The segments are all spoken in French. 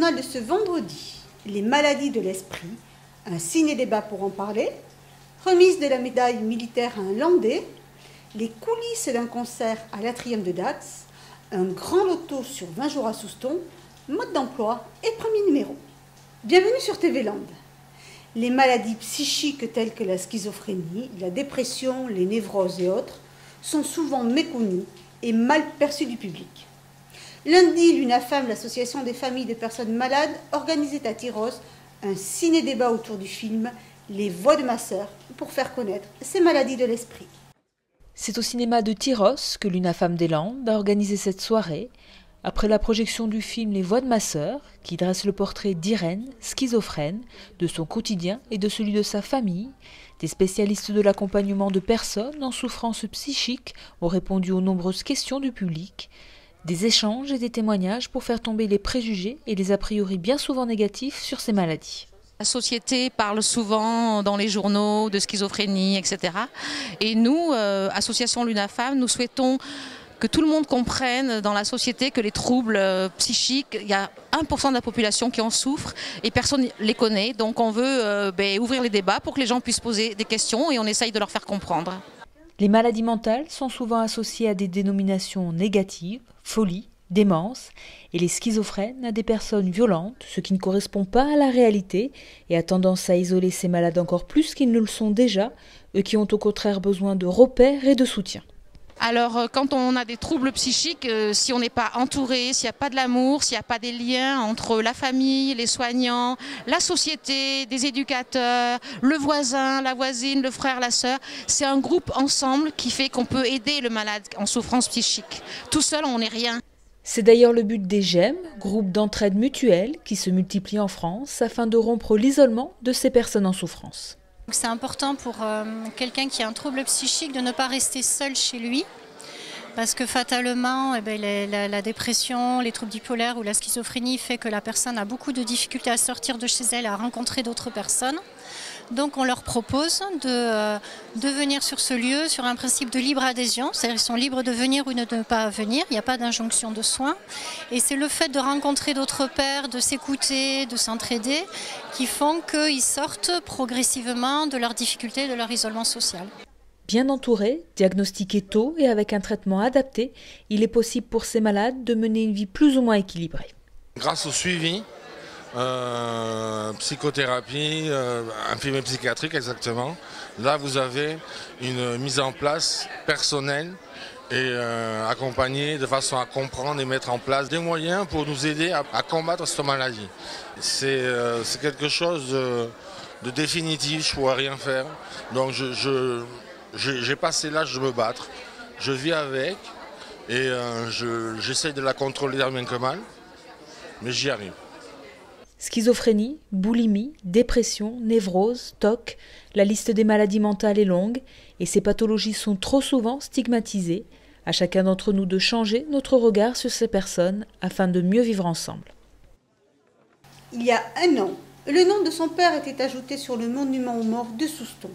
journal de ce vendredi. Les maladies de l'esprit, un ciné-débat pour en parler, remise de la médaille militaire à un Landais, les coulisses d'un concert à l'Atrium de Dax, un grand loto sur 20 jours à Souston, mode d'emploi et premier numéro. Bienvenue sur TV Land. Les maladies psychiques telles que la schizophrénie, la dépression, les névroses et autres sont souvent méconnues et mal perçues du public. Lundi, l'UNAFAM, l'association des familles de personnes malades, organisait à Tyrosse un ciné-débat autour du film Les Voix de ma sœur pour faire connaître ces maladies de l'esprit. C'est au cinéma de Tyrosse que l'UNAFAM des Landes a organisé cette soirée, après la projection du film Les Voix de ma sœur, qui dresse le portrait d'Irène, schizophrène, de son quotidien et de celui de sa famille. Des spécialistes de l'accompagnement de personnes en souffrance psychique ont répondu aux nombreuses questions du public. Des échanges et des témoignages pour faire tomber les préjugés et les a priori bien souvent négatifs sur ces maladies. La société parle souvent dans les journaux de schizophrénie, etc. Et nous, association l'UNAFAM, nous souhaitons que tout le monde comprenne dans la société que les troubles psychiques, il y a 1% de la population qui en souffre et personne ne les connaît. Donc on veut ouvrir les débats pour que les gens puissent poser des questions et on essaye de leur faire comprendre. Les maladies mentales sont souvent associées à des dénominations négatives, folie, démence, et les schizophrènes à des personnes violentes, ce qui ne correspond pas à la réalité et a tendance à isoler ces malades encore plus qu'ils ne le sont déjà, eux qui ont au contraire besoin de repères et de soutien. Alors quand on a des troubles psychiques, si on n'est pas entouré, s'il n'y a pas de l'amour, s'il n'y a pas des liens entre la famille, les soignants, la société, des éducateurs, le voisin, la voisine, le frère, la sœur, c'est un groupe ensemble qui fait qu'on peut aider le malade en souffrance psychique. Tout seul, on n'est rien. C'est d'ailleurs le but des GEM, groupes d'entraide mutuelle, qui se multiplient en France afin de rompre l'isolement de ces personnes en souffrance. C'est important pour quelqu'un qui a un trouble psychique de ne pas rester seul chez lui, parce que fatalement, la dépression, les troubles bipolaires ou la schizophrénie fait que la personne a beaucoup de difficultés à sortir de chez elle, à rencontrer d'autres personnes. Donc on leur propose de venir sur ce lieu sur un principe de libre adhésion, c'est-à-dire qu'ils sont libres de venir ou de ne pas venir, il n'y a pas d'injonction de soins. Et c'est le fait de rencontrer d'autres pairs, de s'écouter, de s'entraider, qui font qu'ils sortent progressivement de leurs difficultés, de leur isolement social. Bien entouré, diagnostiqué tôt et avec un traitement adapté, il est possible pour ces malades de mener une vie plus ou moins équilibrée. Grâce au suivi, psychothérapie, infirmier psychiatrique exactement. Là, vous avez une mise en place personnelle et accompagnée de façon à comprendre et mettre en place des moyens pour nous aider à combattre cette maladie. C'est quelque chose de définitif, je ne pourrais rien faire. Donc j'ai passé l'âge de me battre. Je vis avec et j'essaie de la contrôler tant bien que mal, mais j'y arrive. Schizophrénie, boulimie, dépression, névrose, TOC, la liste des maladies mentales est longue et ces pathologies sont trop souvent stigmatisées. À chacun d'entre nous de changer notre regard sur ces personnes afin de mieux vivre ensemble. Il y a un an, le nom de son père était ajouté sur le monument aux morts de Souston.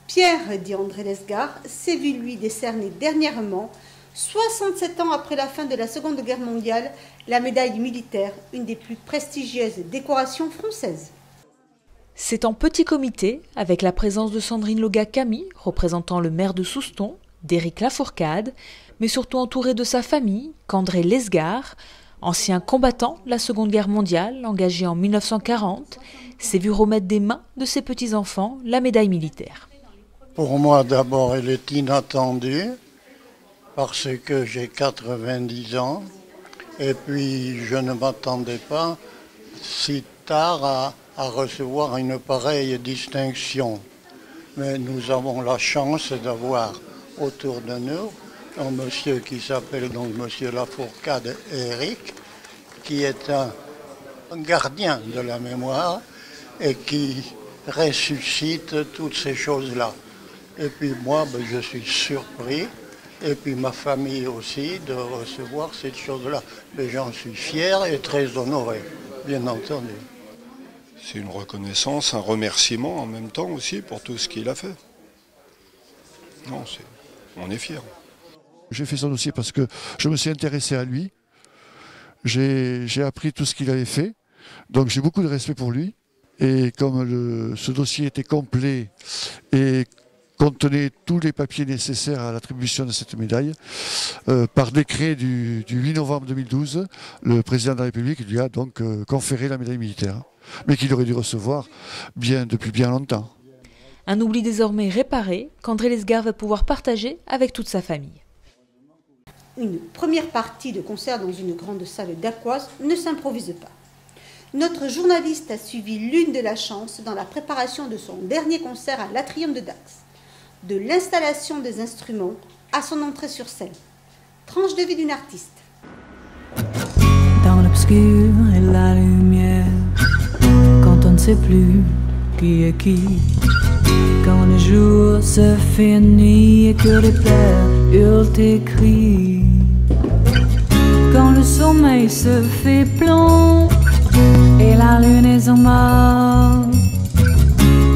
Pierre, dit André Lesgar, s'est vu lui décerner dernièrement, 67 ans après la fin de la Seconde Guerre mondiale, la médaille militaire, une des plus prestigieuses décorations françaises. C'est en petit comité, avec la présence de Sandrine Loga-Camille, représentant le maire de Souston, d'Éric Lafourcade, mais surtout entouré de sa famille, qu'André Lesgar, ancien combattant de la Seconde Guerre mondiale, engagé en 1940, s'est vu remettre des mains de ses petits-enfants la médaille militaire. Pour moi, d'abord, elle est inattendue, parce que j'ai 90 ans, et puis je ne m'attendais pas si tard à recevoir une pareille distinction. Mais nous avons la chance d'avoir autour de nous un monsieur qui s'appelle donc monsieur Lafourcade Éric, qui est un gardien de la mémoire et qui ressuscite toutes ces choses-là. Et puis moi, je suis surpris, et puis ma famille aussi, de recevoir cette chose-là. Mais j'en suis fier et très honoré, bien entendu. C'est une reconnaissance, un remerciement en même temps aussi pour tout ce qu'il a fait. Non, on est fiers. J'ai fait ça aussi parce que je me suis intéressé à lui. j'ai appris tout ce qu'il avait fait. Donc j'ai beaucoup de respect pour lui. Et comme ce dossier était complet et contenait tous les papiers nécessaires à l'attribution de cette médaille, par décret du 8 novembre 2012, le président de la République lui a donc conféré la médaille militaire, mais qu'il aurait dû recevoir depuis bien longtemps. Un oubli désormais réparé qu'André Lesgar va pouvoir partager avec toute sa famille. Une première partie de concert dans une grande salle dacquoise ne s'improvise pas. Notre journaliste a suivi Lune de la Chance dans la préparation de son dernier concert à l'Atrium de Dax. De l'installation des instruments à son entrée sur scène. Tranche de vie d'une artiste. Dans l'obscur et la lumière, quand on ne sait plus qui est qui, quand le jour se fait nuit et que les pères hurlent et crient, quand le sommeil se fait plomb et la lune est en mort,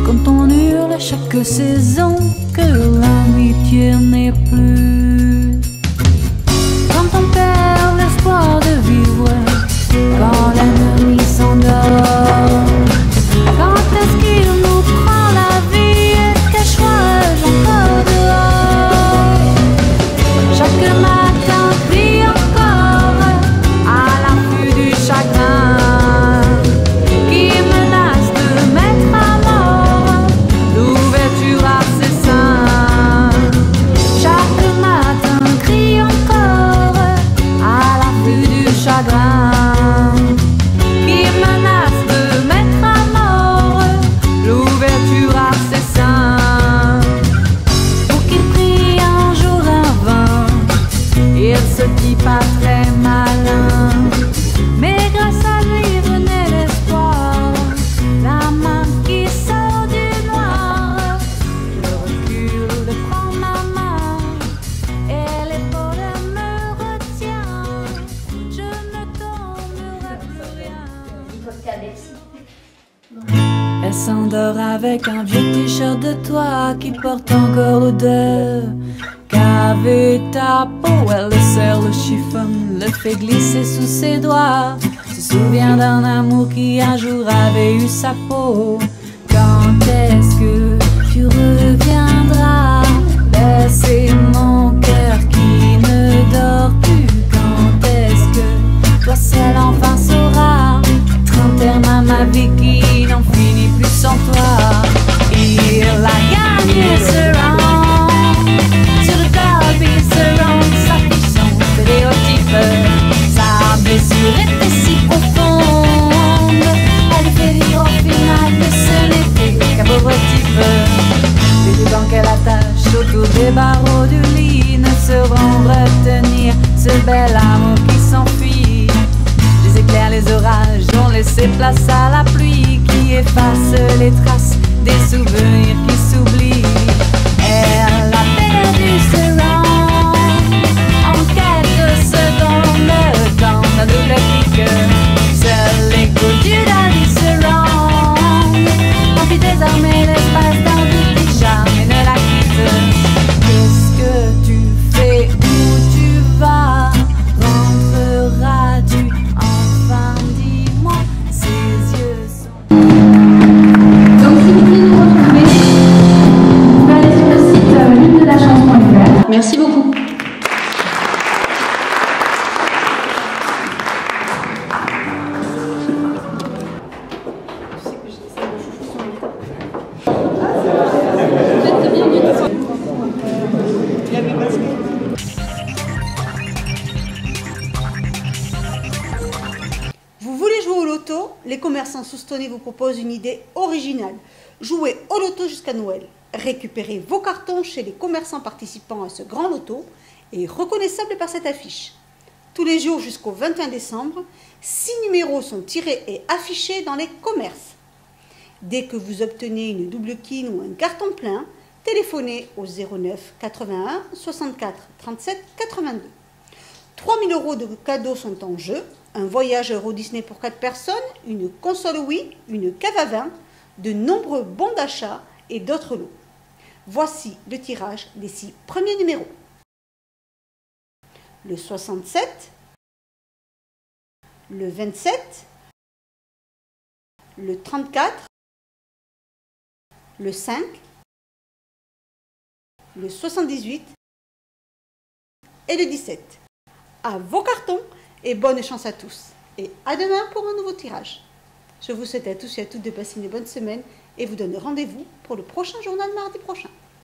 quand on hurle à chaque saison que l'amitié n'est plus, quand on perd l'espoir de vivre, quand l'ennemi s'endort, quand est-ce qu'il nous prend la vie et cache-je encore dehors, chaque matin crie encore à l'affût du chagrin qui menace de mettre à mort l'ouverture à ses seins, chaque matin crie encore à l'affût du chagrin qui menace de mettre à mort l'ouverture à ses seins, pour qu'il prie un jour en vain. Il se dit pas très malin, mais grâce à lui venait l'espoir, la main qui sort du noir. Je recule de prendre ma main et l'épaule me retient. Je ne tomberai plus rien. Elle s'endort avec un vieux t-shirt de toit qui porte encore l'odeur qu'avait ta peau. Elle le serre, le chiffonne, le fait glisser sous ses doigts. Se souvient d'un amour qui un jour avait eu sa peau. Quand est-ce que tu reviendras laisser mon cœur qui ne dort plus? Quand est-ce que toi seul enfin sauras trentaine ma vie qui n'en finit plus sans toi? Il a gagné ce round sur le derby, ce round s'affiche son stéréotype. Sa blessure était si profonde, elle lui fait dire au final que ce n'était qu'un pauvre type. Les deux dents qu'elle attache autour des barreaux du lit ne sauront retenir ce bel amour qui s'enfuit. Les éclairs, les orages ont laissé place à la pluie qui efface les traces des souvenirs qui s'oublient. Elle a perdu ce round en quelques secondes dans un double clic. Seul l'écho du dernier ce round remplit désormais l'espace d'un petit charme et ne la quitte. Qu'est-ce que tu fais? Où tu vas? Rentreras-tu? Enfin dis-moi, ses yeux sont... Donc si vous voulez nous retrouver, vous pouvez aller sur le site lunedelaChance.fr. Merci beaucoup. Vous voulez jouer au loto? Les commerçants Soustonnais vous proposent une idée originale. Jouez au loto jusqu'à Noël. Récupérez vos cartons chez les commerçants participant à ce grand loto et reconnaissables par cette affiche. Tous les jours jusqu'au 21 décembre, 6 numéros sont tirés et affichés dans les commerces. Dès que vous obtenez une double kin ou un carton plein, téléphonez au 09 81 64 37 82. 3 000 € de cadeaux sont en jeu, un voyage Euro Disney pour 4 personnes, une console Wii, une cave à vin, de nombreux bons d'achat et d'autres lots. Voici le tirage des 6 premiers numéros. Le 67, le 27, le 34, le 5, le 78 et le 17. À vos cartons et bonne chance à tous. Et à demain pour un nouveau tirage. Je vous souhaite à tous et à toutes de passer une bonne semaine et vous donne rendez-vous pour le prochain journal mardi prochain.